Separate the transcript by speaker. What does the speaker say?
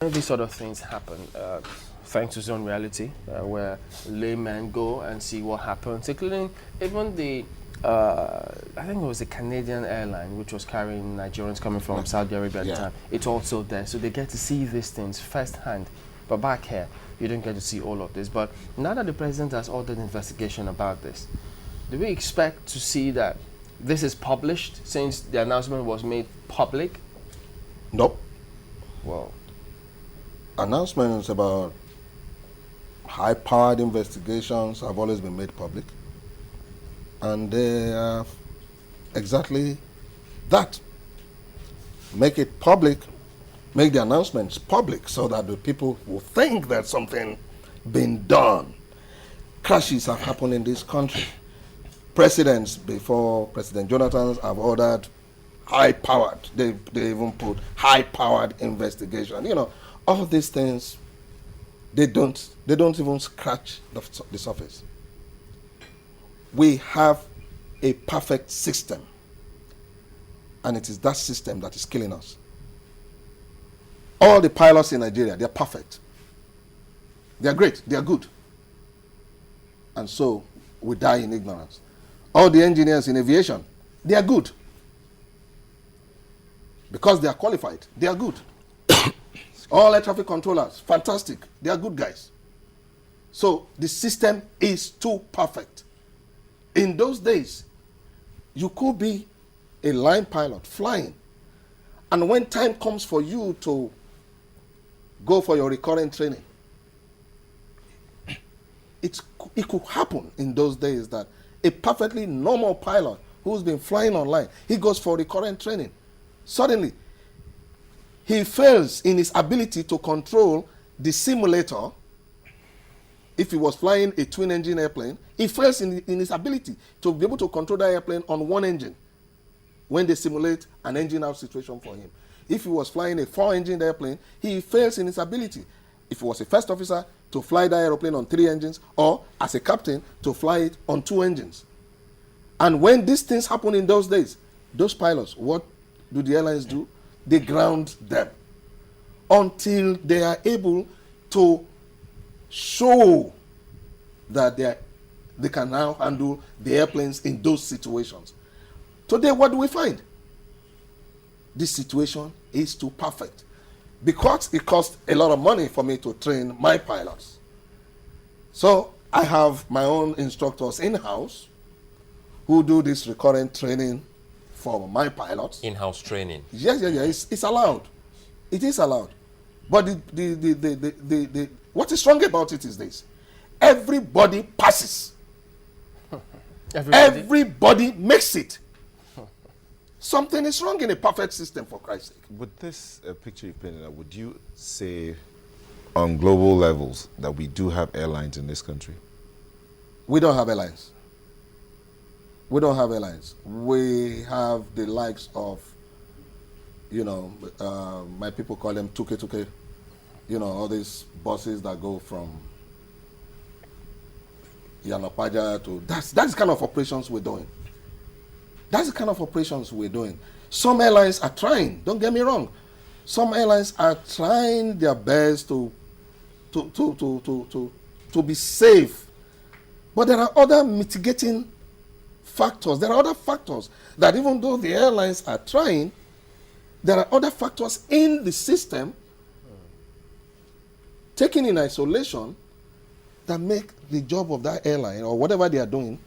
Speaker 1: These sort of things happen thanks to Zone Reality, where laymen go and see what happens, including even I think it was a Canadian airline which was carrying Nigerians coming from Saudi Arabia at the time. It's also there, so they get to see these things firsthand. But back here, you don't get to see all of this. But now that the president has ordered investigation about this, do we expect to see that this is published since the announcement was made public?
Speaker 2: Nope.
Speaker 1: Well,
Speaker 2: announcements about high-powered investigations have always been made public, and they are exactly that. Make it public, make the announcements public so that the people will think that something been done. Crashes have happened in this country. Presidents before President Jonathan have ordered high-powered, they even put high-powered investigation. You know, all of these things, they don't even scratch the surface. We have a perfect system, and it is that system that is killing us. All the pilots in Nigeria, they're perfect. They're great, they're good. And so we die in ignorance. All the engineers in aviation, they are good. Because they are qualified, they are good. All air traffic controllers, fantastic. They are good guys. So the system is too perfect. In those days, you could be a line pilot flying, and when time comes for you to go for your recurrent training, it could happen in those days that a perfectly normal pilot who's been flying online, he goes for recurrent training. Suddenly, he fails in his ability to control the simulator. If he was flying a twin-engine airplane, he fails in his ability to be able to control that airplane on one engine when they simulate an engine out situation for him. If he was flying a 4-engine airplane, he fails in his ability. If he was a first officer, to fly that airplane on 3 engines, or as a captain, to fly it on 2 engines. And when these things happen in those days, those pilots, what do the airlines do? They ground them until they are able to show that they can now handle the airplanes in those situations. Today, what do we find? This situation is too perfect. Because it costs a lot of money for me to train my pilots. So I have my own instructors in-house who do this recurrent training for my pilots.
Speaker 3: In-house training?
Speaker 2: Yes. It's allowed. It is allowed. But what is strong about it is this. Everybody passes. Everybody makes it. Something is wrong in a perfect system, for Christ's sake.
Speaker 4: With this picture you painted, would you say on global levels that we do have airlines in this country?
Speaker 2: We don't have airlines. We don't have airlines. We have the likes of, my people call them tuke-tuke, all these buses that go from Yanapaja to... That's the kind of operations we're doing. That's the kind of operations we're doing. Some airlines are trying, don't get me wrong. Some airlines are trying their best to be safe. But there are other mitigating factors. There are other factors that even though the airlines are trying, there are other factors in the system taken in isolation that make the job of that airline or whatever they are doing